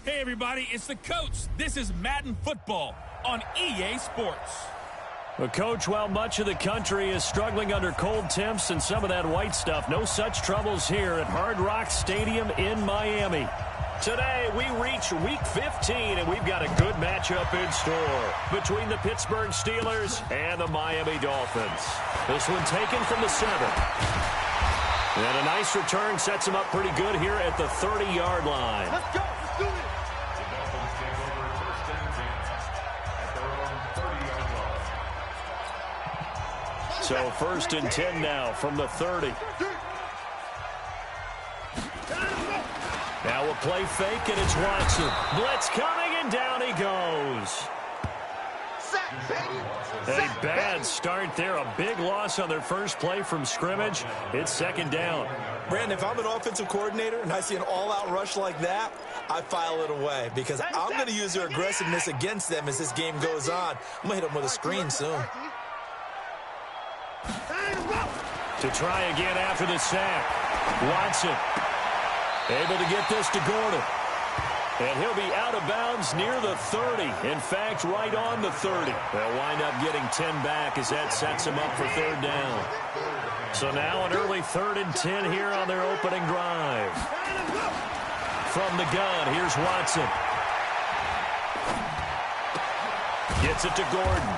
Hey, everybody, it's the coach. This is Madden Football on EA Sports. Well, Coach, while much of the country is struggling under cold temps and some of that white stuff, no such troubles here at Hard Rock Stadium in Miami. Today, we reach Week 15, and we've got a good matchup in store between the Pittsburgh Steelers and the Miami Dolphins. This one taken from the 7. And a nice return sets him up pretty good here at the 30-yard line. Let's go. Let's do it. So 1st and 10 now from the 30. Now a play fake, and it's Watson. Blitz coming, and down he goes. A bad start there. A big loss on their first play from scrimmage. It's 2nd down. Brandon, if I'm an offensive coordinator and I see an all-out rush like that, I file it away because I'm going to use their aggressiveness against them as this game goes on. I'm going to hit them with a screen soon. To try again after the sack. Watson able to get this to Gordon. And he'll be out of bounds near the 30. In fact, right on the 30. They'll wind up getting 10 back as that sets them up for 3rd down. So now an early 3rd and 10 here on their opening drive. From the gun, here's Watson. Gets it to Gordon.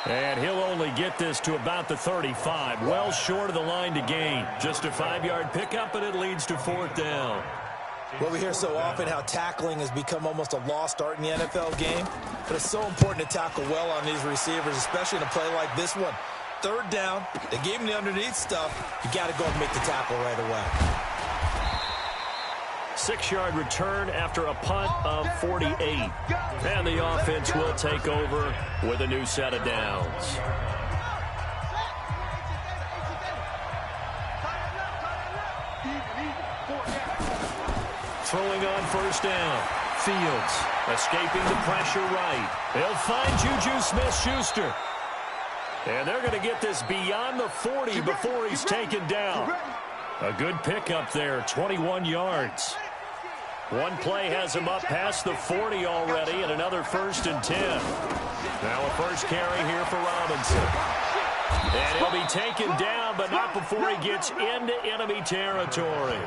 And he'll only get this to about the 35. Well short of the line to gain. Just a 5-yard pickup, and it leads to 4th down. Well, we hear so often how tackling has become almost a lost art in the NFL game. But it's so important to tackle well on these receivers, especially in a play like this one. 3rd down, they gave him the underneath stuff. You got to go and make the tackle right away. 6-yard return after a punt of 48. And the offense will take over with a new set of downs. Throwing on 1st down. Fields escaping the pressure right. They'll find Juju Smith-Schuster. And they're going to get this beyond the 40 before he's taken down. A good pickup there, 21 yards. One play has him up past the 40 already, and another 1st and 10. Now a first carry here for Robinson. And he'll be taken down, but not before he gets into enemy territory.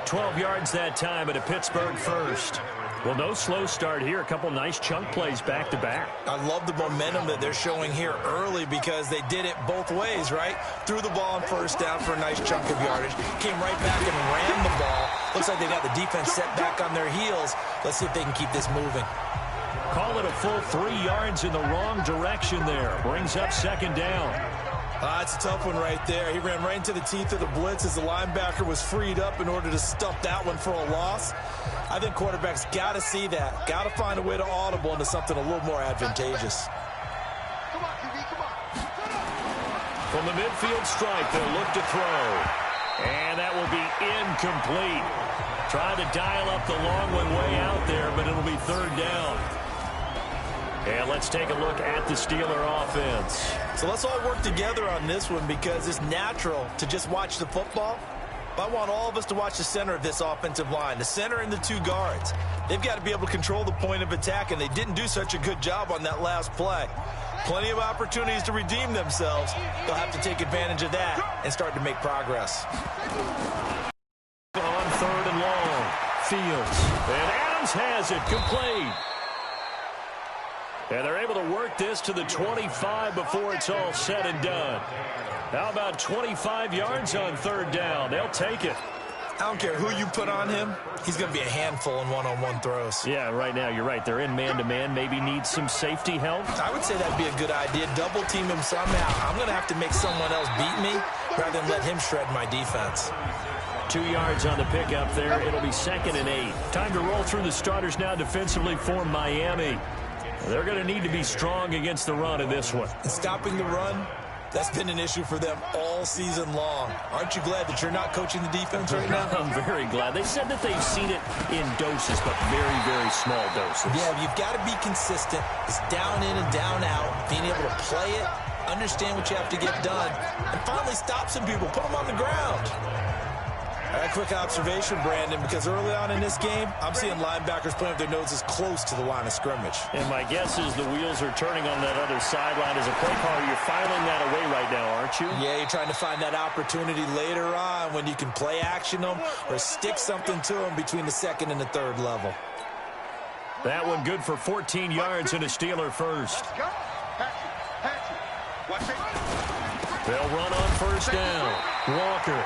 12 yards that time at a Pittsburgh first. Well, no slow start here. A couple nice chunk plays back-to-back. I love the momentum that they're showing here early because they did it both ways, right? Threw the ball on 1st down for a nice chunk of yardage. Came right back and ran the ball. Looks like they got the defense set back on their heels. Let's see if they can keep this moving. Call it a full 3 yards in the wrong direction there. Brings up 2nd down. It's a tough one right there. He ran right into the teeth of the blitz as the linebacker was freed up in order to stuff that one for a loss. I think quarterbacks got to see that. Got to find a way to audible into something a little more advantageous. From the midfield stripe, they'll look to throw. And that will be incomplete. Trying to dial up the long one way out there, but it'll be 3rd down. And let's take a look at the Steeler offense. So let's all work together on this one because it's natural to just watch the football. But I want all of us to watch the center of this offensive line, the center and the 2 guards. They've got to be able to control the point of attack, and they didn't do such a good job on that last play. Plenty of opportunities to redeem themselves. They'll have to take advantage of that and start to make progress. On 3rd and long, Fields. And Adams has it, complete. And they're able to work this to the 25 before it's all said and done. How about 25 yards on 3rd down? They'll take it. I don't care who you put on him. He's going to be a handful in one-on-one throws. Yeah, right now, you're right. They're in man-to-man. Maybe need some safety help. I would say that'd be a good idea. Double team him somehow. I'm going to have to make someone else beat me rather than let him shred my defense. 2 yards on the pickup there. It'll be 2nd and 8. Time to roll through the starters now defensively for Miami. They're going to need to be strong against the run in this one. And stopping the run, that's been an issue for them all season long. Aren't you glad that you're not coaching the defense right now? I'm very glad. They said that they've seen it in doses, but very, very small doses. Yeah, you've got to be consistent. It's down in and down out. Being able to play it, understand what you have to get done, and finally stop some people. Put them on the ground. A quick observation, Brandon, because early on in this game, I'm seeing linebackers playing with their noses close to the line of scrimmage. And my guess is the wheels are turning on that other sideline. As a play caller, you're filing that away right now, aren't you? Yeah, you're trying to find that opportunity later on when you can play action them or stick something to them between the second and the third level. That one good for 14 yards and a Steeler first. They'll run on first down. Walker.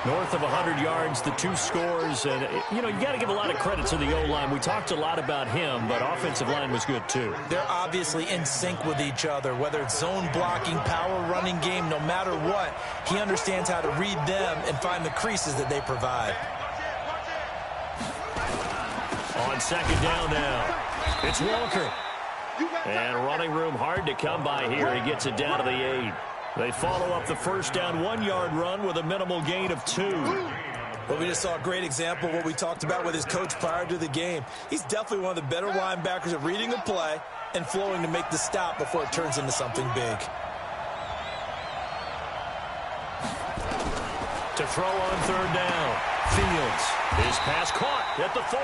North of 100 yards, the 2 scores. And, you know, you got to give a lot of credit to the O-line. We talked a lot about him, but offensive line was good too. They're obviously in sync with each other, whether it's zone blocking, power running game, no matter what. He understands how to read them and find the creases that they provide. On second down now, it's Walker. And running room hard to come by here. He gets it down to the 8. They follow up the first down 1-yard run with a minimal gain of 2. Well, we just saw a great example of what we talked about with his coach prior to the game. He's definitely one of the better linebackers at reading the play and flowing to make the stop before it turns into something big. To throw on third down, Fields. His pass caught at the 4.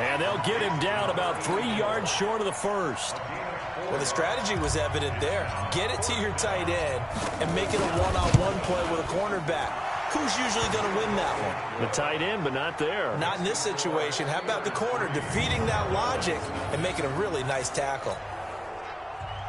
And they'll get him down about 3 yards short of the first. Well, the strategy was evident there. Get it to your tight end and make it a one-on-one play with a cornerback. Who's usually going to win that one? The tight end, but not there. Not in this situation. How about the corner defeating that logic and making a really nice tackle?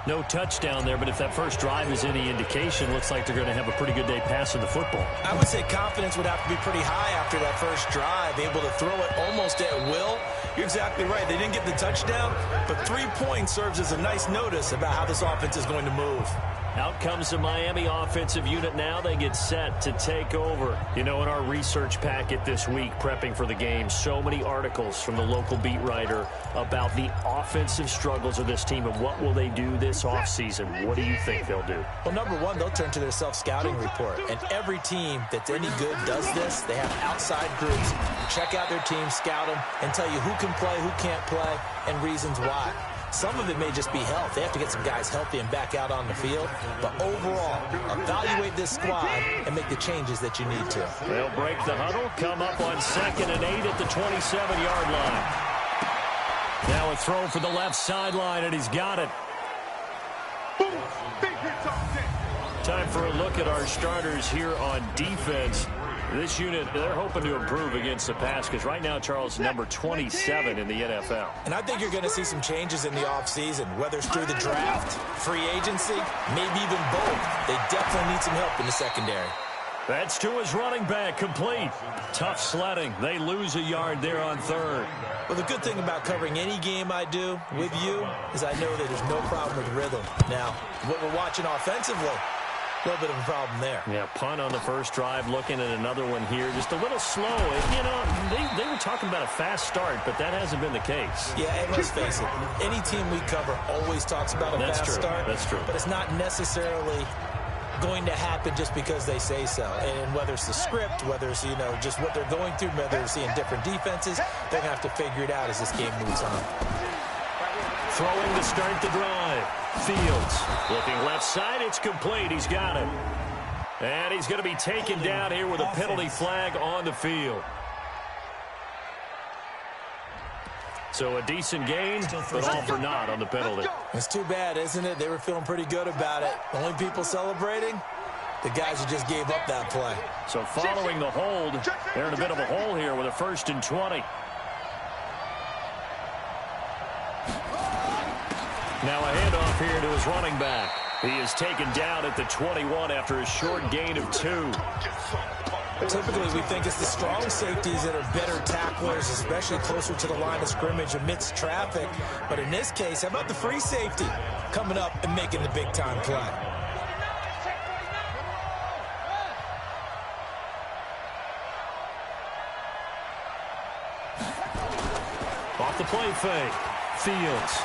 No touchdown there, but if that first drive is any indication, looks like they're going to have a pretty good day passing the football. I would say confidence would have to be pretty high after that first drive, able to throw it almost at will. You're exactly right. They didn't get the touchdown, but 3 points serves as a nice notice about how this offense is going to move. Out comes the Miami offensive unit now. They get set to take over. You know, in our research packet this week, prepping for the game, so many articles from the local beat writer about the offensive struggles of this team and what will they do this offseason. What do you think they'll do? Well, number one, they'll turn to their self-scouting report. And every team that's any good does this. They have outside groups. Check out their team, scout them, and tell you who can play, who can't play, and reasons why. Some of it may just be health. They have to get some guys healthy and back out on the field. But overall, evaluate this squad and make the changes that you need to. They'll break the huddle, come up on 2nd and 8 at the 27-yard line. Now a throw for the left sideline, and he's got it. Time for a look at our starters here on defense. This unit, they're hoping to improve against the pass because right now, Charles, number 27 in the NFL. And I think you're going to see some changes in the offseason, whether it's through the draft, free agency, maybe even both. They definitely need some help in the secondary. That's to his running back, complete. Tough sledding. They lose a yard there on 3rd. Well, the good thing about covering any game I do with you is I know that there's no problem with rhythm. Now, what we're watching offensively, a little bit of a problem there. Yeah, punt on the first drive, looking at another one here. Just a little slow. You know, they were talking about a fast start, but that hasn't been the case. Yeah, and let's face it, any team we cover always talks about a fast start. That's true. But it's not necessarily going to happen just because they say so. And whether it's the script, whether it's, you know, just what they're going through, whether they're seeing different defenses, they're going to have to figure it out as this game moves on. Throwing to start the drive. Fields looking left side. It's complete. He's got it. And he's going to be taken down here with a penalty flag on the field. So a decent gain, but all for naught on the penalty. It's too bad, isn't it? They were feeling pretty good about it. The only people celebrating, the guys who just gave up that play. So following the hold, they're in a bit of a hole here with a 1st and 20. Now a handoff here to his running back. He is taken down at the 21 after a short gain of 2. Typically, we think it's the strong safeties that are better tacklers, especially closer to the line of scrimmage amidst traffic. But in this case, how about the free safety coming up and making the big-time play? Off the play fake. Fields.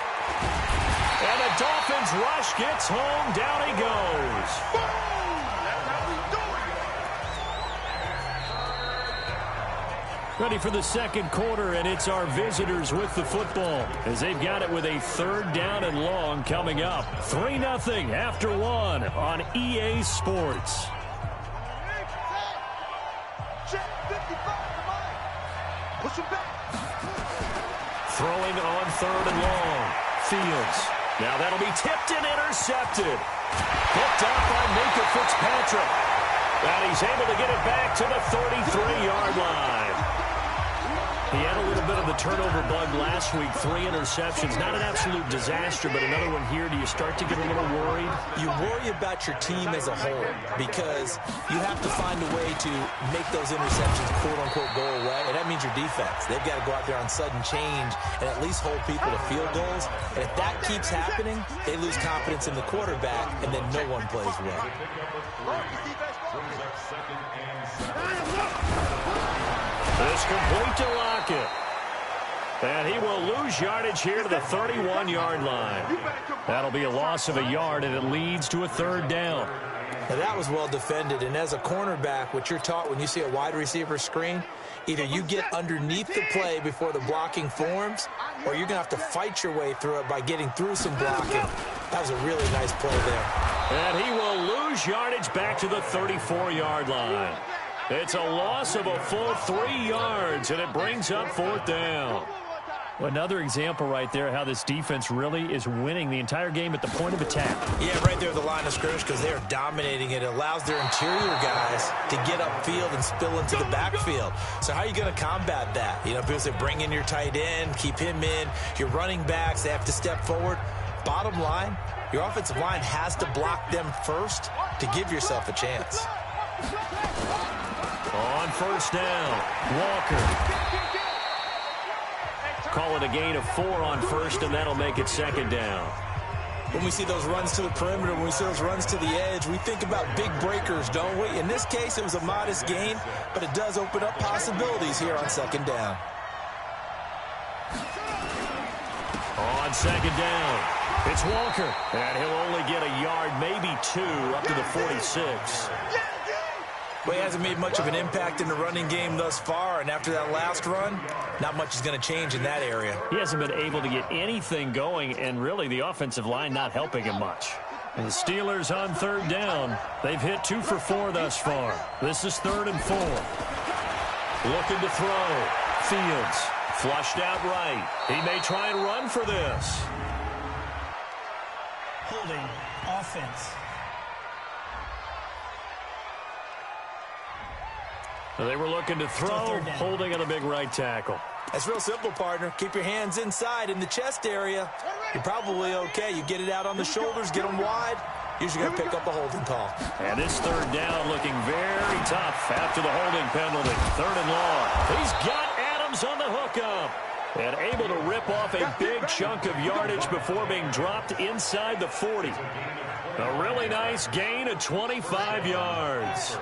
And the Dolphins rush gets home. Down he goes. Ready for the second quarter, and it's our visitors with the football as they've got it with a 3rd down and long coming up. 3-0 after 1 on EA Sports. Throwing on 3rd and long. Fields. Now that'll be tipped and intercepted. Picked off by Minka Fitzpatrick. And he's able to get it back to the 33-yard line. He had a little bit of the turnover bug last week. 3 interceptions. Not an absolute disaster, but another one here. Do you start to get a little worried? You worry about your team as a whole because you have to find a way to make those interceptions, quote-unquote, go away. And that means your defense. They've got to go out there on sudden change and at least hold people to field goals. And if that keeps happening, they lose confidence in the quarterback, and then no one plays well. It's complete to Lockett. And he will lose yardage here to the 31-yard line. That'll be a loss of a yard, and it leads to a 3rd down. Now, that was well defended, and as a cornerback, what you're taught when you see a wide receiver screen, either you get underneath the play before the blocking forms, or you're going to have to fight your way through it by getting through some blocking. That was a really nice play there. And he will lose yardage back to the 34-yard line. It's a loss of a full 3 yards, and it brings up 4th down. Well, another example right there how this defense really is winning the entire game at the point of attack. Yeah, right there at the line of scrimmage because they're dominating it. It allows their interior guys to get upfield and spill into the backfield. So how are you going to combat that? You know, people say bring in your tight end, keep him in. Your running backs, they have to step forward. Bottom line, your offensive line has to block them first to give yourself a chance. On 1st down, Walker. Call it a gain of 4 on 1st, and that'll make it 2nd down. When we see those runs to the perimeter, when we see those runs to the edge, we think about big breakers, don't we? In this case, it was a modest gain, but it does open up possibilities here on 2nd down. On 2nd down, it's Walker. And he'll only get a yard, maybe 2, up to the 46. Well, he hasn't made much of an impact in the running game thus far, and after that last run, not much is going to change in that area. He hasn't been able to get anything going, and really the offensive line not helping him much. And the Steelers on 3rd down. They've hit 2 for 4 thus far. This is 3rd and 4. Looking to throw. Fields flushed out right. He may try and run for this. Holding offense. They were looking to throw, holding on a big right tackle. That's real simple, partner. Keep your hands inside in the chest area. You're probably okay. You get it out on the shoulders, get them wide. Usually going to pick up a holding call. And this 3rd down looking very tough after the holding penalty. 3rd and long. He's got Adams on the hookup. And able to rip off a big chunk of yardage before being dropped inside the 40. A really nice gain of 25 yards.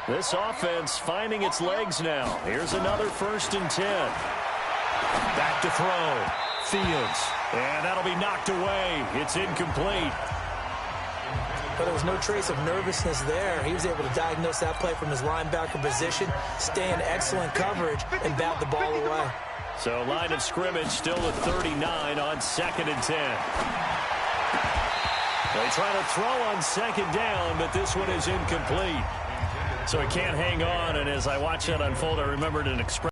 This offense finding its legs now. Here's another 1st and 10. Back to throw. Fields. And that'll be knocked away. It's incomplete. But there was no trace of nervousness there. He was able to diagnose that play from his linebacker position, stay in excellent coverage, and bat the ball away. So line of scrimmage still at 39 on 2nd and 10. They try to throw on 2nd down, but this one is incomplete. So he can't hang on, and as I watch that unfold, I remembered an expression.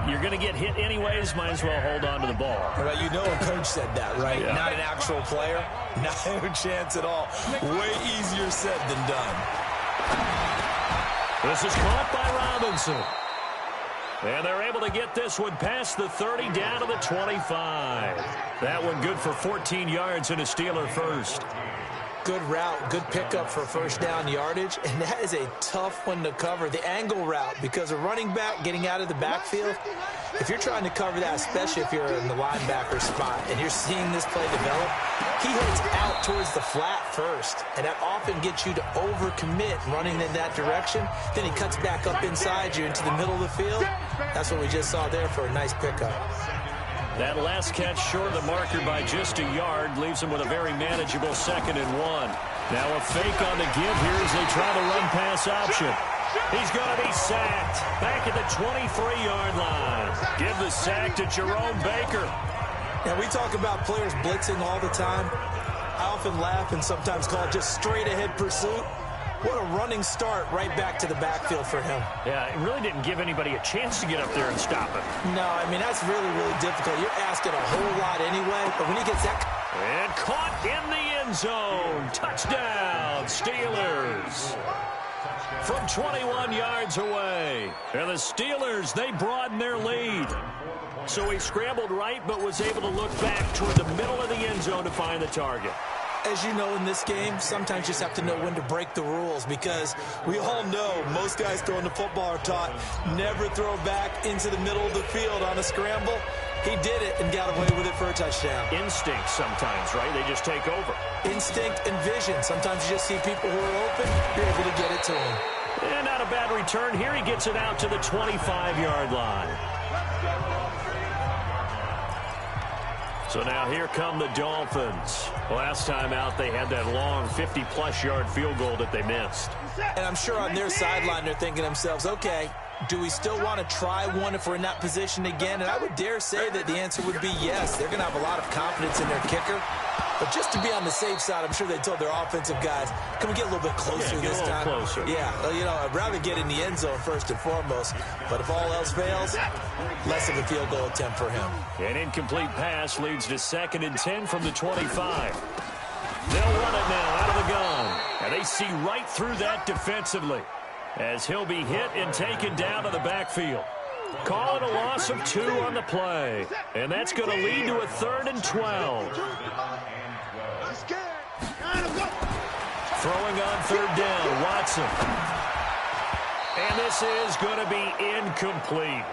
You're going to get hit anyways, might as well hold on to the ball. Well, you know a coach said that, right? Yeah. Not an actual player. No chance at all. Way easier said than done. This is caught by Robinson. And they're able to get this one past the 30 down to the 25. That one good for 14 yards and a Steeler first. Good route, good pickup for 1st down yardage, and that is a tough one to cover. The angle route, because a running back getting out of the backfield, if you're trying to cover that, especially if you're in the linebacker spot and you're seeing this play develop, he heads out towards the flat first, and that often gets you to overcommit running in that direction. Then he cuts back up inside you into the middle of the field. That's what we just saw there for a nice pickup. That last catch short of the marker by just a yard leaves him with a very manageable 2nd and 1. Now a fake on the give here as they try the run-pass option. He's going to be sacked. Back at the 23-yard line. Give the sack to Jerome Baker. Now, we talk about players blitzing all the time. I often laugh and sometimes call it just straight-ahead pursuit. What a running start right back to the backfield for him. Yeah, it really didn't give anybody a chance to get up there and stop him. No, I mean, that's really, really difficult. You're asking a whole lot anyway, but when he gets that... And caught in the end zone. Touchdown, Steelers. From 21 yards away. And the Steelers, they broaden their lead. So he scrambled right, but was able to look back toward the middle of the end zone to find the target. As you know, in this game, sometimes you just have to know when to break the rules, because we all know most guys throwing the football are taught never throw back into the middle of the field on a scramble. He did it and got away with it for a touchdown. Instinct sometimes, right? They just take over. Instinct and vision. Sometimes you just see people who are open, you're able to get it to them. And not a bad return here. He gets it out to the 25-yard line. So now here come the Dolphins. Last time out, they had that long 50-plus yard field goal that they missed. And I'm sure on their sideline, they're thinking to themselves, okay, do we still want to try one if we're in that position again? And I would dare say that the answer would be yes. They're going to have a lot of confidence in their kicker. But just to be on the safe side, I'm sure they told their offensive guys, can we get a little bit closer this time? Closer. Yeah, well, you know, I'd rather get in the end zone first and foremost. But if all else fails, less of a field goal attempt for him. An incomplete pass leads to 2nd and 10 from the 25. They'll run it now out of the gun. And they see right through that defensively, as he'll be hit and taken down to the backfield. Call it a loss of 2 on the play. And that's going to lead to a 3rd and 12. Throwing on 3rd down, Watson. And this is going to be incomplete.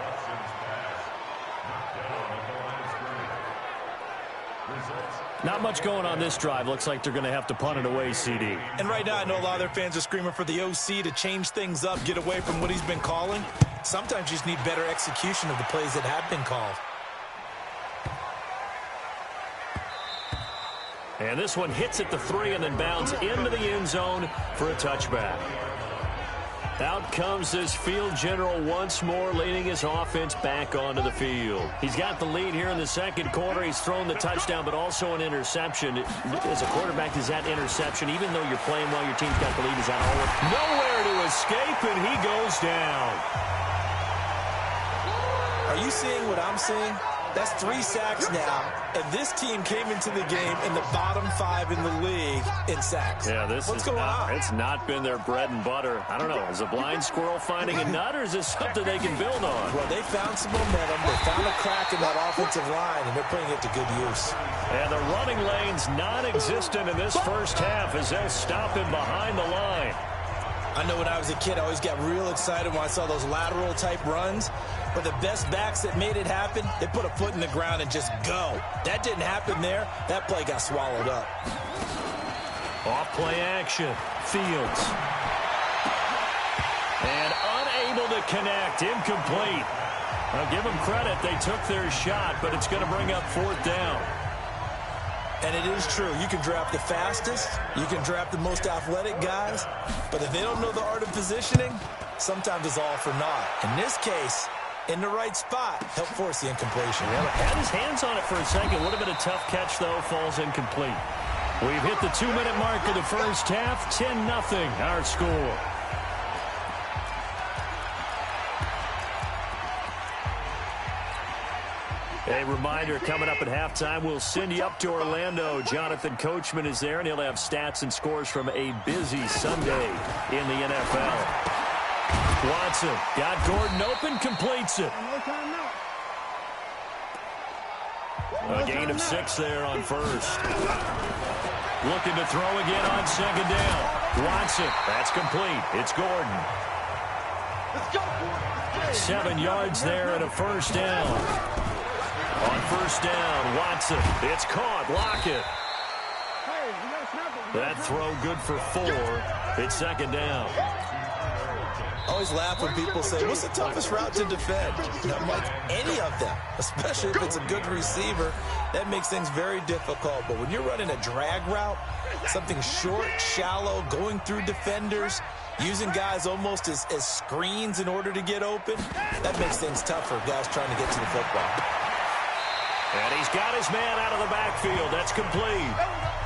Not much going on this drive. Looks like they're going to have to punt it away, CD. And right now, I know a lot of their fans are screaming for the OC to change things up, get away from what he's been calling. Sometimes you just need better execution of the plays that have been called. And this one hits at the 3 and then bounds into the end zone for a touchback. Out comes this field general once more, leading his offense back onto the field. He's got the lead here in the 2nd quarter. He's thrown the touchdown, but also an interception. As a quarterback, is that interception, even though you're playing well, your team's got the lead, is that all? Nowhere to escape, and he goes down. Are you seeing what I'm seeing? That's 3 sacks now, and this team came into the game in the bottom 5 in the league in sacks. Yeah, What's going on? It's not been their bread and butter. I don't know. Is a blind squirrel finding a nut, or is this something they can build on? Well, they found some momentum. They found a crack in that offensive line, and they're putting it to good use. And the running lane's non-existent in this first half as they'll stop him behind the line. I know when I was a kid, I always got real excited when I saw those lateral-type runs. But the best backs that made it happen, they put a foot in the ground and just go. That didn't happen there. That play got swallowed up. Off-play action. Fields. And unable to connect. Incomplete. I'll give them credit. They took their shot, but it's going to bring up 4th down. And it is true. You can draft the fastest. You can draft the most athletic guys. But if they don't know the art of positioning, sometimes it's all for naught. In this case, in the right spot, help force the incompletion. Yeah, had his hands on it for a second. Would have been a tough catch, though. Falls incomplete. We've hit the 2-minute mark of the first half. 10-0 our score. A reminder, coming up at halftime, we'll send you up to Orlando. Jonathan Coachman is there, and he'll have stats and scores from a busy Sunday in the NFL. Watson got Gordon open, completes it. A gain of 6 there on first. Looking to throw again on 2nd down. Watson, that's complete. It's Gordon. 7 yards there and a 1st down. On 1st down, Watson. It's caught. Lockett. That throw good for 4. It's 2nd down. Always laugh when people say, what's the toughest route to defend? And I'm like, any of them, especially if it's a good receiver. That makes things very difficult. But when you're running a drag route, something short, shallow, going through defenders, using guys almost as screens in order to get open, that makes things tough for guys trying to get to the football. And he's got his man out of the backfield. That's complete.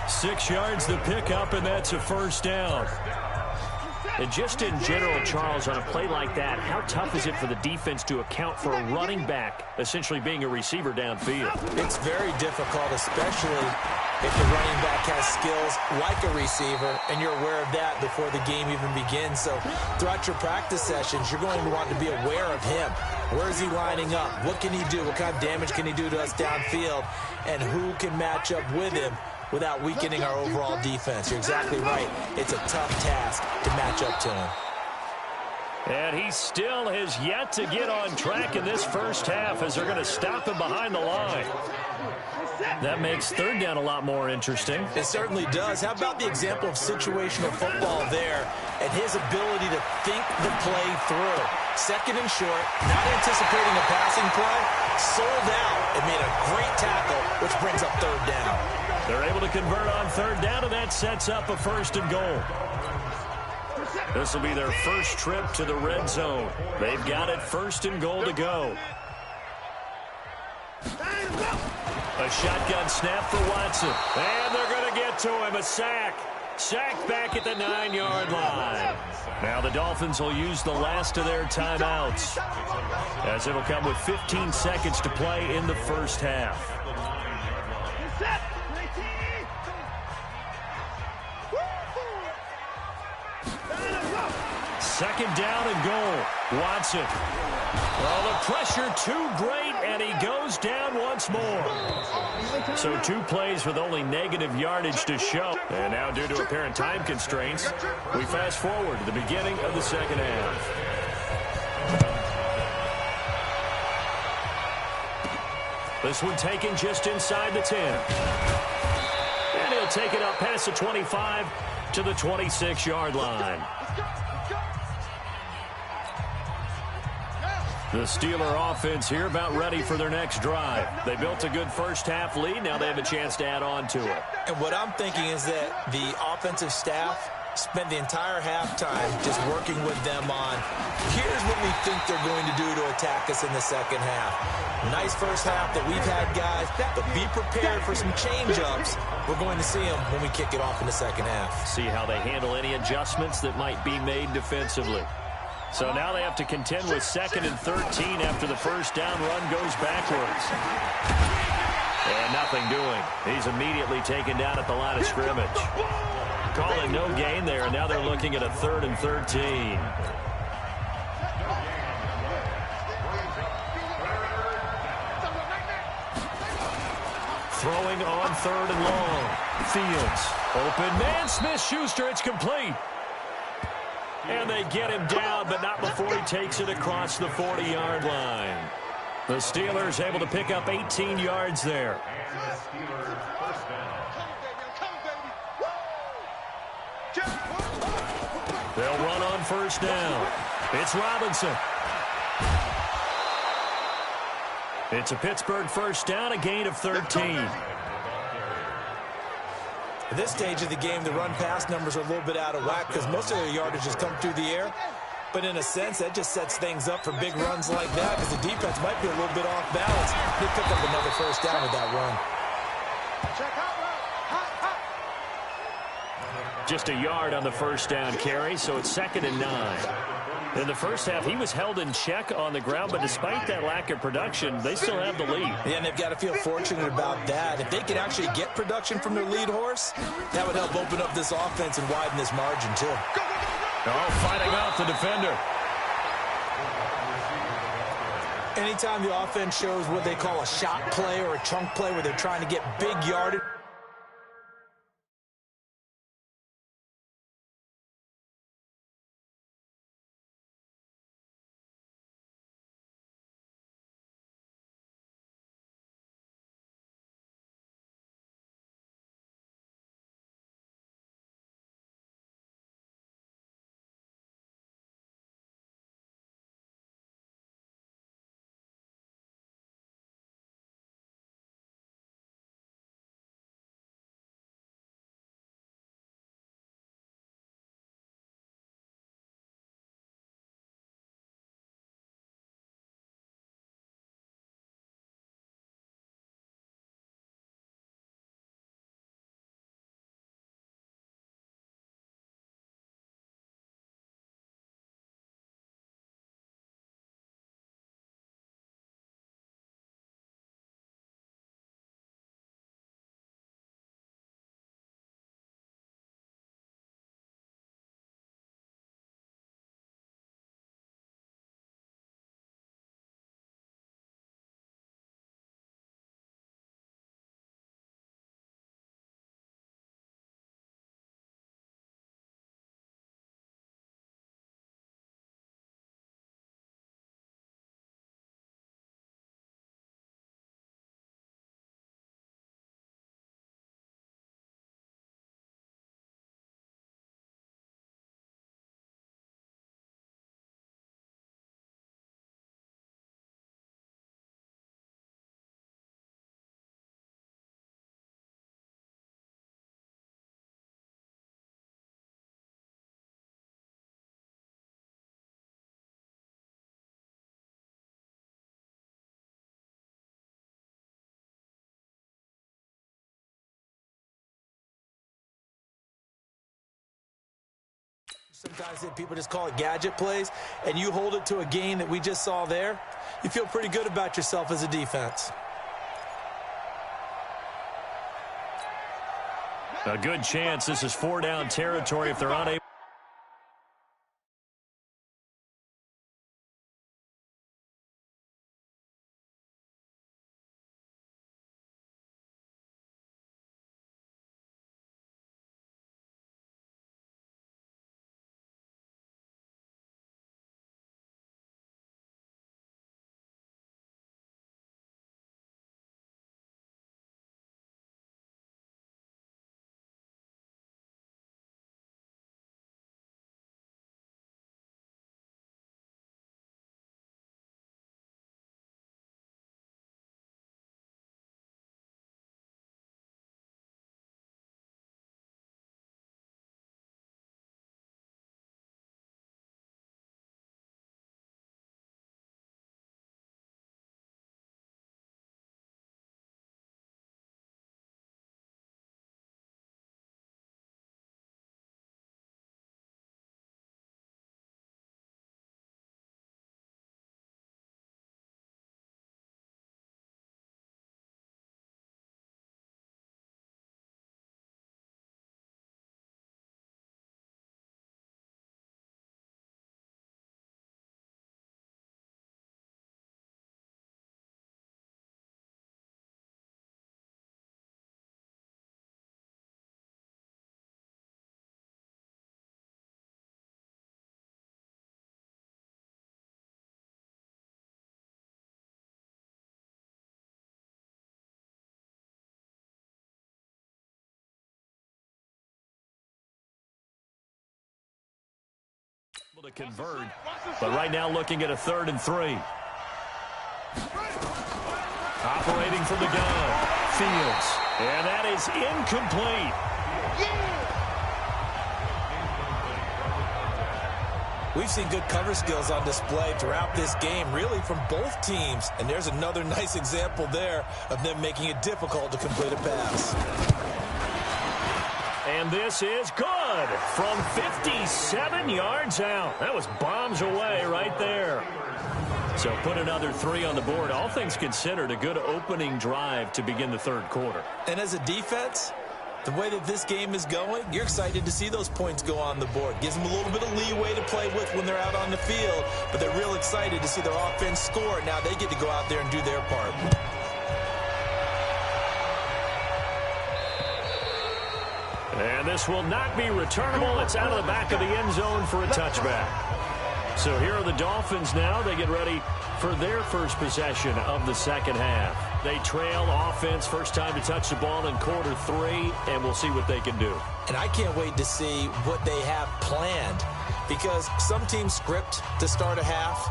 6 yards the pickup, and that's a first down. And just in general, Charles, on a play like that, how tough is it for the defense to account for a running back essentially being a receiver downfield? It's very difficult, especially if the running back has skills like a receiver, and you're aware of that before the game even begins. So throughout your practice sessions, you're going to want to be aware of him. Where is he lining up? What can he do? What kind of damage can he do to us downfield? And who can match up with him without weakening our overall defense? You're exactly right. It's a tough task to match up to him. And he still has yet to get on track in this first half as they're going to stop him behind the line. That makes third down a lot more interesting. It certainly does. How about the example of situational football there and his ability to think the play through? Second and short, not anticipating a passing play, sold out and made a great tackle, which brings up third down. They're able to convert on third down, and that sets up a first and goal. This will be their first trip to the red zone. They've got it first and goal to go. A shotgun snap for Watson. And they're going to get to him. A sack. Sacked back at the 9-yard line. Now the Dolphins will use the last of their timeouts, as it'll come with 15 seconds to play in the first half. Second down and goal. Watson. Well, the pressure too great, and he goes down once more. So 2 plays with only negative yardage to show. And now, due to apparent time constraints, we fast forward to the beginning of the second half. This one taken just inside the 10. And he'll take it up past the 25 to the 26-yard line. The Steeler offense here about ready for their next drive. They built a good first-half lead. Now they have a chance to add on to it. And what I'm thinking is that the offensive staff spent the entire halftime just working with them on, here's what we think they're going to do to attack us in the second half. Nice first half that we've had, guys, but be prepared for some change-ups. We're going to see them when we kick it off in the second half. See how they handle any adjustments that might be made defensively. So now they have to contend with 2nd and 13 after the first down run goes backwards. And nothing doing. He's immediately taken down at the line of scrimmage. Calling no gain there, and now they're looking at a 3rd and 13. Throwing on 3rd and long. Fields. Open man, Smith-Schuster, it's complete. And they get him down, but not before he takes it across the 40-yard line. The Steelers able to pick up 18 yards there. They'll run on first down. It's Robinson. It's a Pittsburgh first down, a gain of 13. At this stage of the game, the run-pass numbers are a little bit out of whack because most of their yardage has come through the air. But in a sense, that just sets things up for big runs like that because the defense might be a little bit off balance. They pick up another first down with that run. Just a yard on the first down carry, so it's 2nd and 9. In the first half, he was held in check on the ground, but despite that lack of production, they still have the lead. Yeah, and they've got to feel fortunate about that. If they can actually get production from their lead horse, that would help open up this offense and widen this margin, too. Oh, fighting out the defender. Anytime the offense shows what they call a shot play or a chunk play where they're trying to get big yardage, Sometimes people just call it gadget plays, and you hold it to a gain that we just saw there, you feel pretty good about yourself as a defense. A good chance this is 4-down territory if they're unable. To convert, but right now looking at a 3rd and 3. Operating from the gun, Fields, and that is incomplete. We've seen good cover skills on display throughout this game, really from both teams, and there's another nice example there of them making it difficult to complete a pass. And this is good from 57 yards out. That was bombs away right there. So put another 3 on the board. All things considered, a good opening drive to begin the 3rd quarter. And as a defense, the way that this game is going, you're excited to see those points go on the board. Gives them a little bit of leeway to play with when they're out on the field, but they're real excited to see their offense score. Now they get to go out there and do their part. And this will not be returnable. It's out of the back of the end zone for a touchback. So here are the Dolphins now. They get ready for their first possession of the second half. They trail offense, first time to touch the ball in quarter 3, and we'll see what they can do. And I can't wait to see what they have planned, because some teams script to start a half.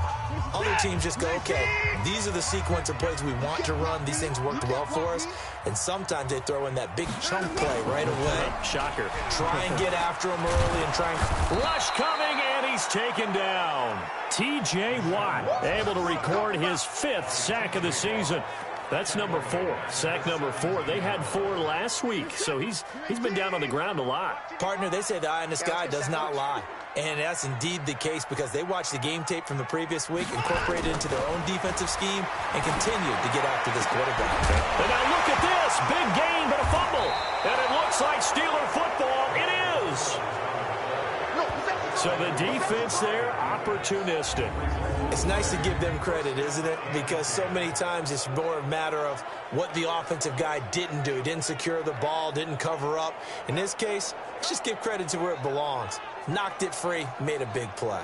Other teams just go, okay, these are the sequence of plays we want to run. These things worked well for us. And sometimes they throw in that big chunk play right away. Shocker. Try and get after him early and try and... Rush coming, and he's taken down. T.J. Watt able to record his 5th sack of the season. That's number 4. Sack number 4. They had 4 last week, so he's been down on the ground a lot. Partner, they say the eye in the sky does not lie. And that's indeed the case, because they watched the game tape from the previous week, incorporated it into their own defensive scheme, and continued to get after this quarterback. And now look at this. Big gain, but a fumble. And it looks like Steeler football. It is. So the defense there, opportunistic. It's nice to give them credit, isn't it? Because so many times it's more a matter of what the offensive guy didn't do. He didn't secure the ball, didn't cover up. In this case, let's just give credit to where it belongs. Knocked it free, made a big play.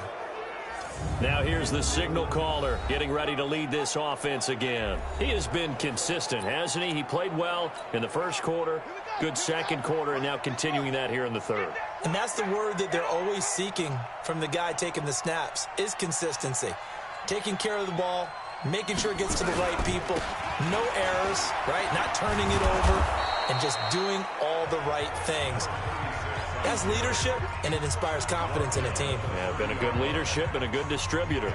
Now here's the signal caller getting ready to lead this offense again. He has been consistent, hasn't he? He played well in the first quarter, good second quarter, and now continuing that here in the 3rd. And that's the word that they're always seeking from the guy taking the snaps, is consistency. Taking care of the ball, making sure it gets to the right people, no errors, right? Not turning it over, and just doing all the right things. That's leadership, and it inspires confidence in a team. Yeah, been a good leadership and a good distributor.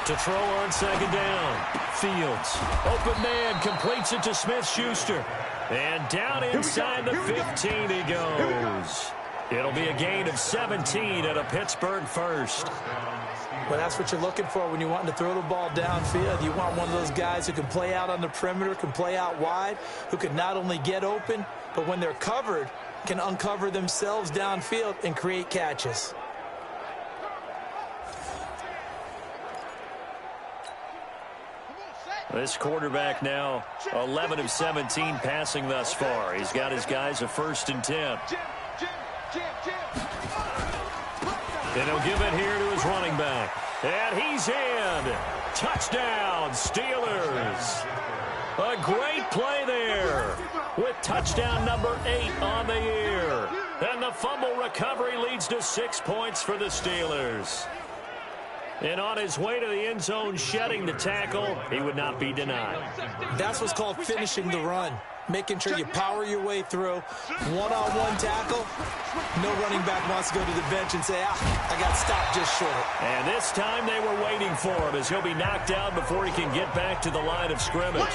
To throw on second down. Fields. Open man completes it to Smith-Schuster. And down inside the 15 he goes. It'll be a gain of 17 and a Pittsburgh first. Well, that's what you're looking for when you're wanting to throw the ball downfield. You want one of those guys who can play out on the perimeter, can play out wide, who can not only get open, but when they're covered, can uncover themselves downfield and create catches. This quarterback now 11 of 17 passing thus far. He's got his guys a 1st and 10. And he'll give it here to his running back. And he's in. Touchdown, Steelers. A great play there with touchdown number 8 on the year. And the fumble recovery leads to 6 points for the Steelers. And on his way to the end zone, shedding the tackle, he would not be denied. That's what's called finishing the run. Making sure you power your way through. One-on-one tackle. No running back wants to go to the bench and say, I got stopped just short. And this time they were waiting for him as he'll be knocked down before he can get back to the line of scrimmage.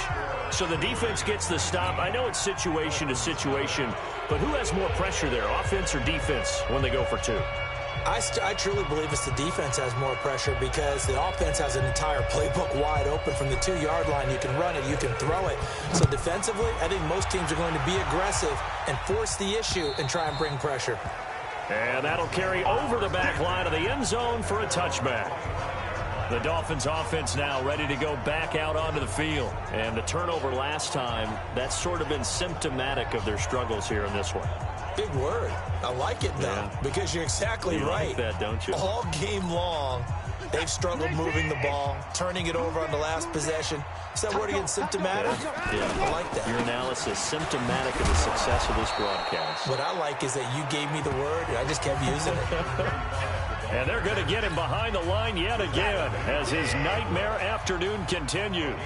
So the defense gets the stop. I know it's situation to situation, but who has more pressure there, offense or defense, when they go for 2? I truly believe it's the defense has more pressure because the offense has an entire playbook wide open from the 2-yard line. You can run it, you can throw it. So defensively, I think most teams are going to be aggressive and force the issue and try and bring pressure. And that'll carry over the back line of the end zone for a touchback. The Dolphins offense now ready to go back out onto the field. And the turnover last time, that's sort of been symptomatic of their struggles here in this one. Big word. I like it, though, because you're exactly right. You like that, don't you? All game long, they've struggled moving the ball, turning it over on the last possession. Is that word again, symptomatic? Yeah. I like that. Your analysis, symptomatic of the success of this broadcast. What I like is that you gave me the word, and I just kept using it. And they're going to get him behind the line yet again as his nightmare afternoon continues.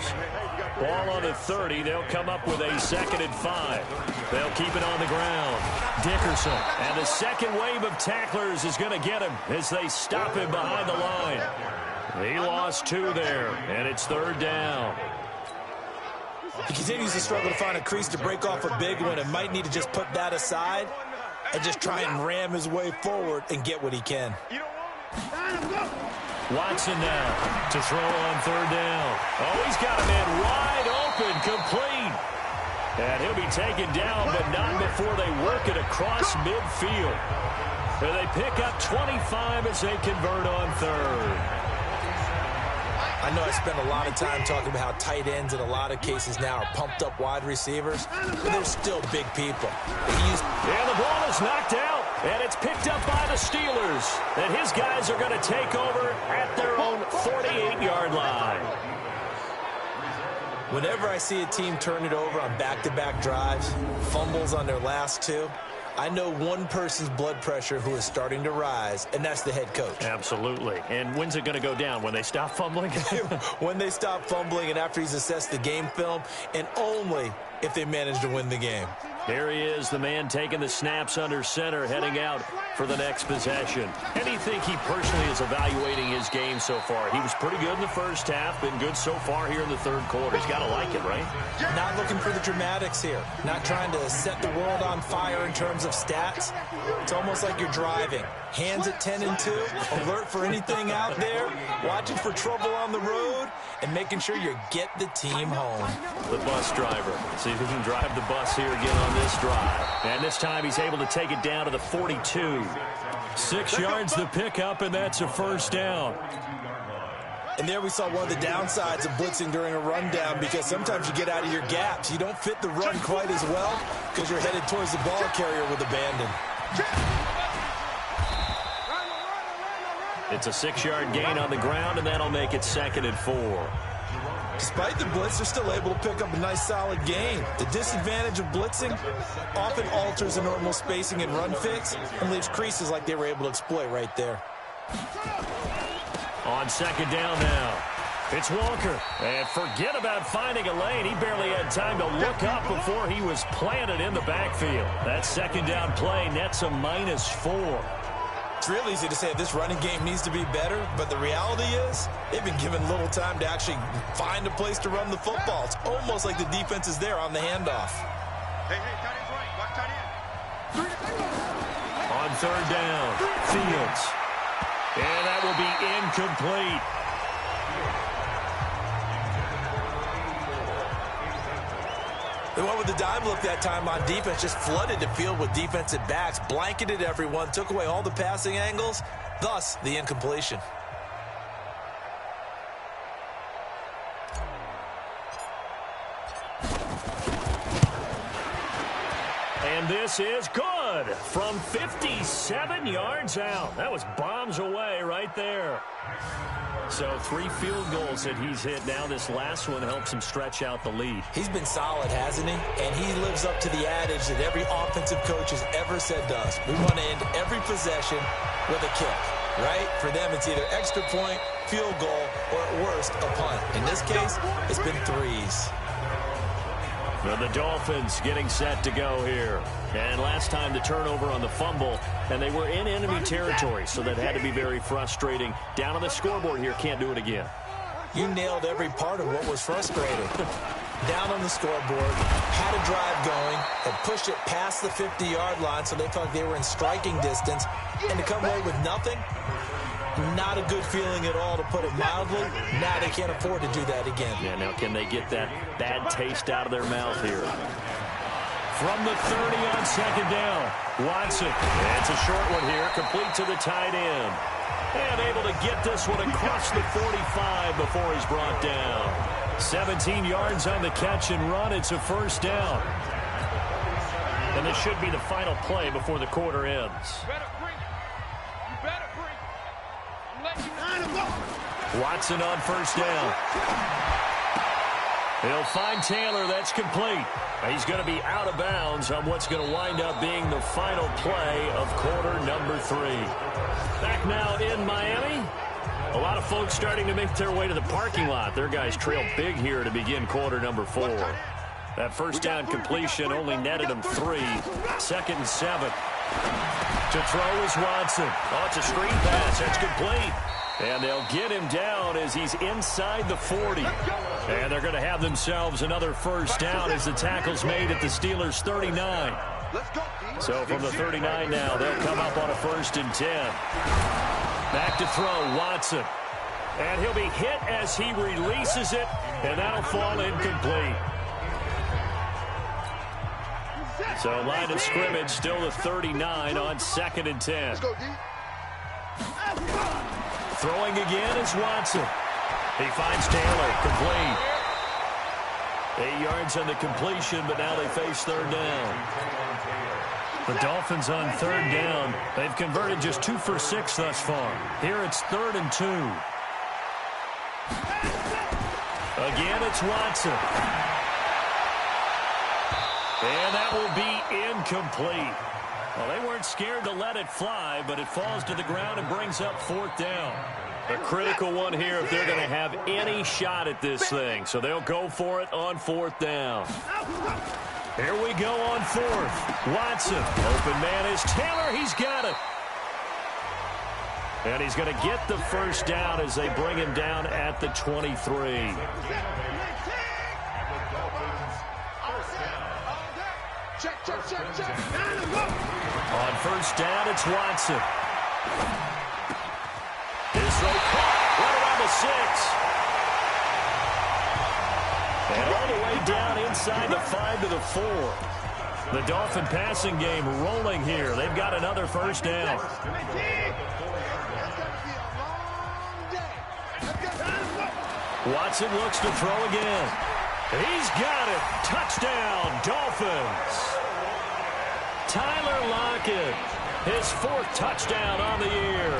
Ball on the 30. They'll come up with a 2nd and 5. They'll keep it on the ground. Dickerson. And the second wave of tacklers is going to get him as they stop him behind the line. He lost 2 there, and it's 3rd down. He continues to struggle to find a crease to break off a big one and might need to just put that aside and just try and ram his way forward and get what he can. Watson now to throw on 3rd down. Oh, he's got a man wide open, complete. And he'll be taken down, but not before they work it across midfield. And they pick up 25 as they convert on 3rd. I know I spent a lot of time talking about how tight ends in a lot of cases now are pumped up wide receivers, but they're still big people. And the ball is knocked out, and it's picked up by the Steelers. And his guys are going to take over at their own 48-yard line. Whenever I see a team turn it over on back-to-back drives, fumbles on their last 2, I know one person's blood pressure who is starting to rise, and that's the head coach. Absolutely. And when's it going to go down? When they stop fumbling? When they stop fumbling and after he's assessed the game film, and only if they manage to win the game. Here he is, the man taking the snaps under center, heading out for the next possession. And do you think he personally is evaluating his game so far? He was pretty good in the first half, been good so far here in the 3rd quarter. He's got to like it, right? Not looking for the dramatics here. Not trying to set the world on fire in terms of stats. It's almost like you're driving. Hands at 10 and 2, alert for anything out there, watching for trouble on the road, and making sure you get the team home. The bus driver. See if he can drive the bus here again on this drive. And this time he's able to take it down to the 42. 6 yards the pickup, and that's a 1st down. And there we saw one of the downsides of blitzing during a rundown, because sometimes you get out of your gaps. You don't fit the run quite as well because you're headed towards the ball carrier with abandon. It's a 6-yard gain on the ground, and that'll make it 2nd and 4. Despite the blitz, they're still able to pick up a nice solid gain. The disadvantage of blitzing often alters the normal spacing and run fits and leaves creases like they were able to exploit right there. On 2nd down now, it's Walker. And forget about finding a lane. He barely had time to look up before he was planted in the backfield. That 2nd down play nets a -4. It's real easy to say this running game needs to be better, but the reality is they've been given little time to actually find a place to run the football. It's almost like the defense is there on the handoff. Hey, tight end's right. Watch tight end. On third down, Fields. And that will be incomplete. They went with the dime look that time on defense, just flooded the field with defensive backs, blanketed everyone, took away all the passing angles, thus the incompletion. And this is good from 57 yards out. That was bombs away right there. So 3 field goals that he's hit now. This last one helps him stretch out the lead. He's been solid, hasn't he? And he lives up to the adage that every offensive coach has ever said to us. We want to end every possession with a kick, right? For them, it's either extra point, field goal, or at worst, a punt. In this case, it's been 3s. And the Dolphins getting set to go here. And last time the turnover on the fumble, and they were in enemy territory, so that had to be very frustrating. Down on the scoreboard here, can't do it again. You nailed every part of what was frustrating. Down on the scoreboard, had a drive going, had pushed it past the 50-yard line, so they felt like they were in striking distance, and to come away with nothing, not a good feeling at all, to put it mildly. Now they can't afford to do that again. Yeah, now can they get that bad taste out of their mouth here? From the 30 on second down, Watson. It's a short one here, complete to the tight end. And able to get this one across the 45 before he's brought down. 17 yards on the catch and run. It's a first down. And this should be the final play before the quarter ends. Watson on first down. He'll find Taylor. That's complete. He's going to be out of bounds on what's going to wind up being the final play of quarter number 3. Back now in Miami. A lot of folks starting to make their way to the parking lot. Their guys trail big here to begin quarter number 4. That first down completion only netted them 3. Second and 7. To throw is Watson. Oh, it's a screen pass. That's complete. And they'll get him down as he's inside the 40. And they're going to have themselves another first down as the tackle's made at the Steelers' 39. So from the 39 now, they'll come up on a 1st and 10. Back to throw, Watson. And he'll be hit as he releases it, and that'll fall incomplete. So line of scrimmage still the 39 on 2nd and 10. Throwing again is Watson. He finds Taylor, complete. 8 yards on the completion, but now they face third down. The Dolphins on third down. They've converted just 2 for 6 thus far. Here it's 3rd and 2. Again, it's Watson. And that will be incomplete. Well, they weren't scared to let it fly, but it falls to the ground and brings up 4th down. A critical one here if they're going to have any shot at this thing. So they'll go for it on 4th down. Here we go on 4th. Watson. Open man is Taylor. He's got it. And he's going to get the first down as they bring him down at the 23. On first down, it's Watson. His throw caught right around the 6. And all the way down inside the 5 to the 4. The Dolphin passing game rolling here. They've got another first down. Watson looks to throw again. He's got it. Touchdown, Dolphins. Tyler Lockett, his 4th touchdown on the year.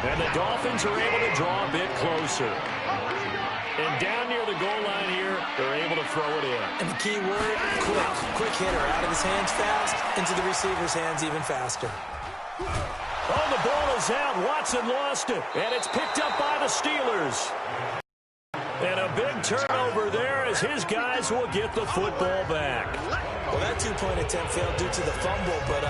And the Dolphins are able to draw a bit closer. And down near the goal line here, they're able to throw it in. And the key word, quick. Quick hitter, out of his hands fast, into the receiver's hands even faster. Oh, the ball is out. Watson lost it. And it's picked up by the Steelers. And a big turnover there as his guys will get the football back. Well, that 2-point attempt failed due to the fumble, but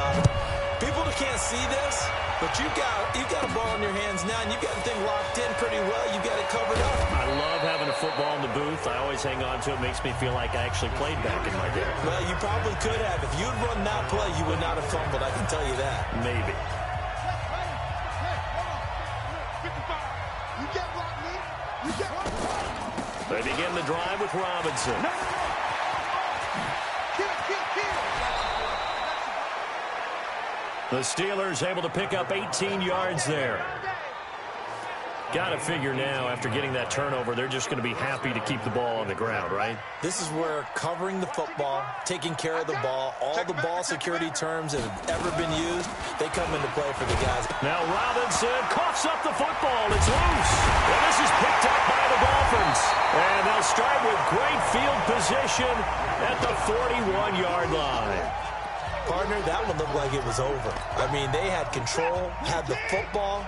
people that can't see this, But you got a ball in your hands now, and you got the thing locked in pretty well. You got it covered up. I love having a football in the booth. I always hang on to it. Makes me feel like I actually played back in my day. Well, you probably could have. If you'd run that play, you would not have fumbled. I can tell you that. Maybe. They begin the drive with Robinson. The Steelers able to pick up 18 yards there. Got to figure now, after getting that turnover, they're just going to be happy to keep the ball on the ground, right? This is where covering the football, taking care of the ball, all the ball security terms that have ever been used, they come into play for the guys. Now Robinson coughs up the football. It's loose. And this is picked up by the Dolphins. And they'll start with great field position at the 41-yard line. Partner, that one looked like it was over. I mean, they had control, had the football,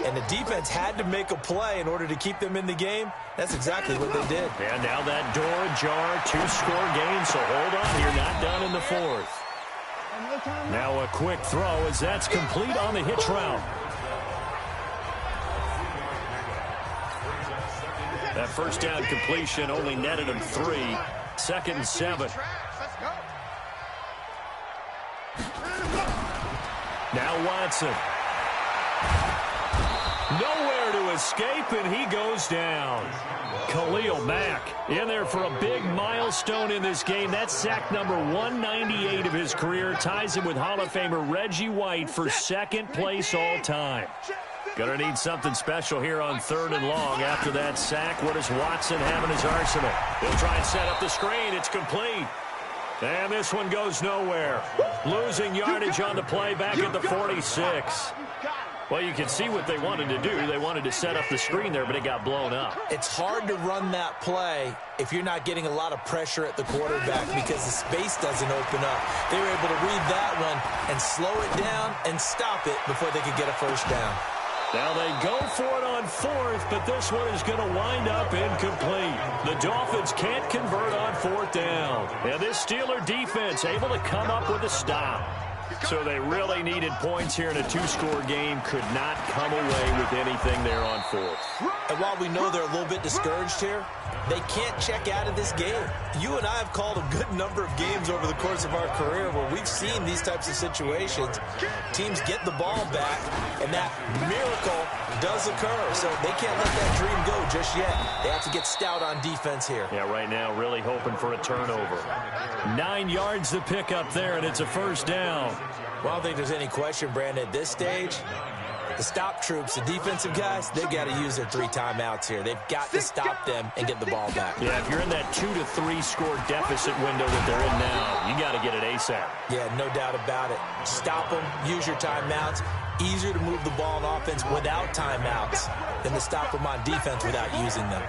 and the defense had to make a play in order to keep them in the game. That's exactly what they did. And now that door ajar, 2-score game, so hold on, you're not done in the fourth. Now a quick throw as that's complete on the hitch route. That first down completion only netted him 3. 2nd and 7. Now Watson. Nowhere to escape, and he goes down. Khalil Mack in there for a big milestone in this game. That's sack number 198 of his career. Ties him with Hall of Famer Reggie White for 2nd place all time. Gonna need something special here on 3rd and long. After that sack, what does Watson have in his arsenal? He'll try and set up the screen. It's complete. And this one goes nowhere. Losing yardage on the play back at the 46. Well, you can see what they wanted to do. They wanted to set up the screen there, but it got blown up. It's hard to run that play if you're not getting a lot of pressure at the quarterback because the space doesn't open up. They were able to read that one and slow it down and stop it before they could get a first down. Now they go for it on 4th, but this one is going to wind up incomplete. The Dolphins can't convert on 4th down. And this Steeler defense able to come up with a stop. So they really needed points here in a 2-score game. Could not come away with anything there on 4th. And while we know they're a little bit discouraged here, they can't check out of this game. You and I have called a good number of games over the course of our career where we've seen these types of situations. Teams get the ball back, and that miracle does occur. So they can't let that dream go just yet. They have to get stout on defense here. Yeah, right now really hoping for a turnover. 9 yards to pick up there, and it's a first down. Well, I don't think there's any question, Brandon, at this stage, the stop troops, the defensive guys, they've got to use their 3 timeouts here. They've got to stop them and get the ball back. Yeah, if you're in that 2 to 3 score deficit window that they're in now, you got to get it ASAP. Yeah, no doubt about it. Stop them, use your timeouts. Easier to move the ball on offense without timeouts than to stop them on defense without using them.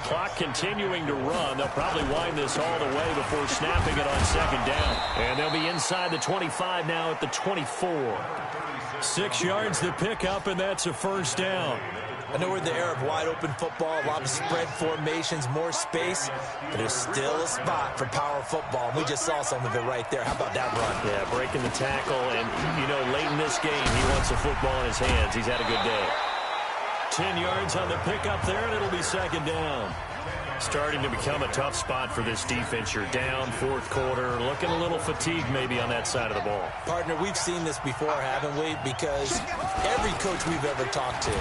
Clock continuing to run. They'll probably wind this all the way before snapping it on 2nd down. And they'll be inside the 25 now at the 24. 6 yards to pick up, and that's a first down. I know we're in the era of wide-open football, a lot of spread formations, more space, but there's still a spot for power football. We just saw some of it right there. How about that run? Yeah, breaking the tackle, and, you know, late in this game, he wants the football in his hands. He's had a good day. 10 yards on the pickup there, and it'll be 2nd down. Starting to become a tough spot for this defense. You're down 4th quarter, looking a little fatigued maybe on that side of the ball. Partner, we've seen this before, haven't we? Because every coach we've ever talked to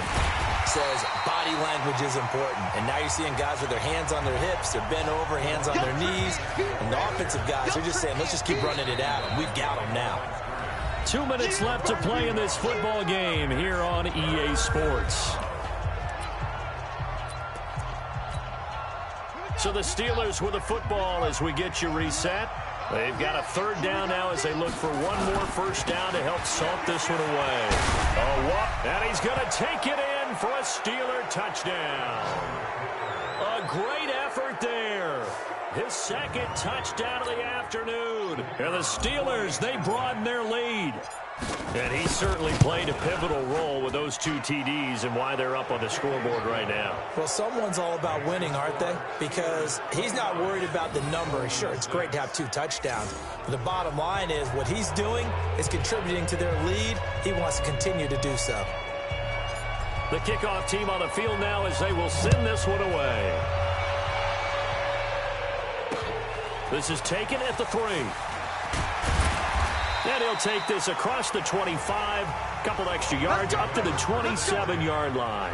says body language is important. And now you're seeing guys with their hands on their hips, they're bent over, hands on their knees. And the offensive guys, they're just saying, let's just keep running it at them. We've got them now. 2 minutes left to play in this football game here on EA Sports. So the Steelers with the football as we get you reset. They've got a 3rd down now as they look for one more first down to help salt this one away. Oh, what? And he's going to take it in for a Steeler touchdown. A great effort there. His 2nd touchdown of the afternoon. And the Steelers, they broaden their lead. And he certainly played a pivotal role with those 2 TDs and why they're up on the scoreboard right now. Well, someone's all about winning, aren't they? Because he's not worried about the number. Sure, it's great to have 2 touchdowns. But the bottom line is what he's doing is contributing to their lead. He wants to continue to do so. The kickoff team on the field now as they will send this one away. This is taken at the 3. And he'll take this across the 25, couple extra yards up to the 27-yard line.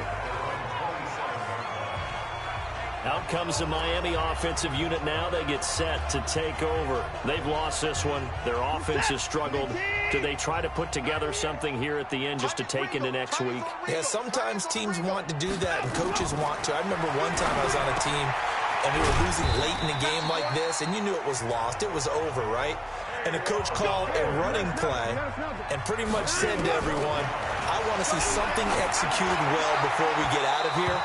Out comes the Miami offensive unit now. They get set to take over. They've lost this one. Their offense has struggled. Do they try to put together something here at the end just to take into next week? Yeah, sometimes teams want to do that and coaches want to. I remember one time I was on a team and we were losing late in a game like this, and you knew it was lost. It was over, right? And the coach called a running play and pretty much said to everyone, I want to see something executed well before we get out of here.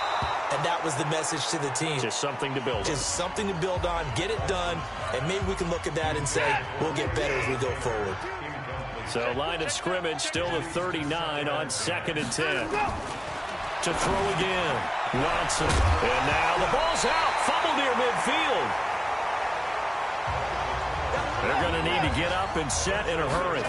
And that was the message to the team. Just something to build on. Just something to build on, get it done, and maybe we can look at that and say, we'll get better as we go forward. So line of scrimmage still the 39 on 2nd and 10. To throw again, Watson. And now the ball's out, fumble near midfield. They're going to need to get up and set in a hurry.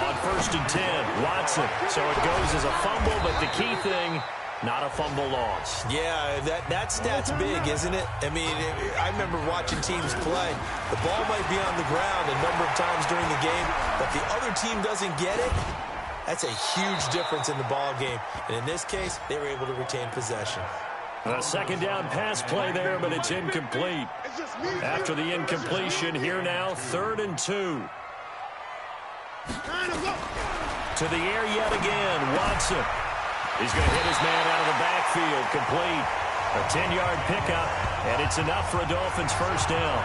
On 1st and 10, Watson. So it goes as a fumble, but the key thing, not a fumble loss. Yeah, that stat's big, isn't it? I mean, I remember watching teams play. The ball might be on the ground a number of times during the game, but the other team doesn't get it. That's a huge difference in the ball game. And in this case, they were able to retain possession. A 2nd down pass play there, but it's incomplete. After the incompletion, here now, 3rd and 2. To the air yet again, Watson. He's going to hit his man out of the backfield, complete. A 10-yard pickup, and it's enough for a Dolphins first down.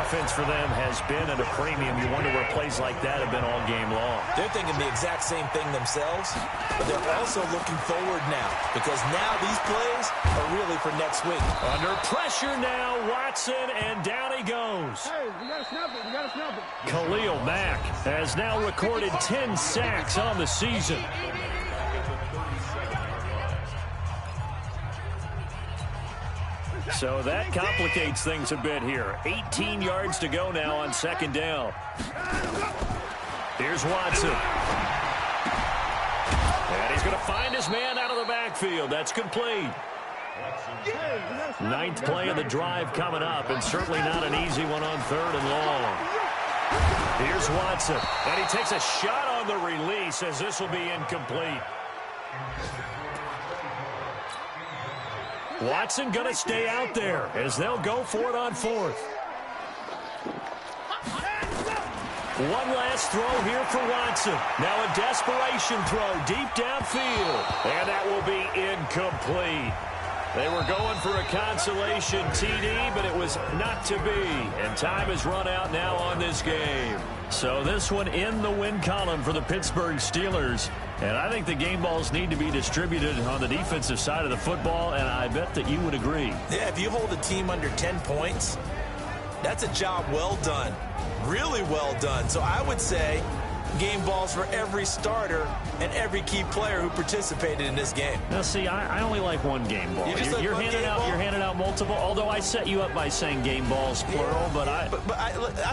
Offense for them has been at a premium. You wonder where plays like that have been all game long. They're thinking the exact same thing themselves, but they're also looking forward now because now these plays are really for next week. Under pressure now, Watson, and down he goes. Hey, you gotta snap it. You gotta snap it. Khalil Mack has now recorded 10 sacks on the season. So that complicates things a bit here. 18 yards to go now on 2nd down. Here's Watson. And he's going to find his man out of the backfield. That's complete. 9th play of the drive coming up, and certainly not an easy one on 3rd and long. Here's Watson. And he takes a shot on the release as this will be incomplete. Watson going to stay out there as they'll go for it on 4th. One last throw here for Watson. Now a desperation throw deep downfield. And that will be incomplete. They were going for a consolation TD, but it was not to be. And time has run out now on this game. So this one in the win column for the Pittsburgh Steelers. And I think the game balls need to be distributed on the defensive side of the football, and I bet that you would agree. Yeah, if you hold a team under 10 points, that's a job well done. Really well done. So I would say game balls for every starter and every key player who participated in this game. Now, see, I only like one game ball. You're handing out multiple, although I set you up by saying game balls, plural, but I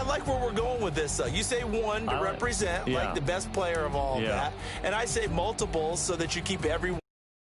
like where we're going with this. You say one to represent, like the best player of all of that, and I say multiples so that you keep everyone.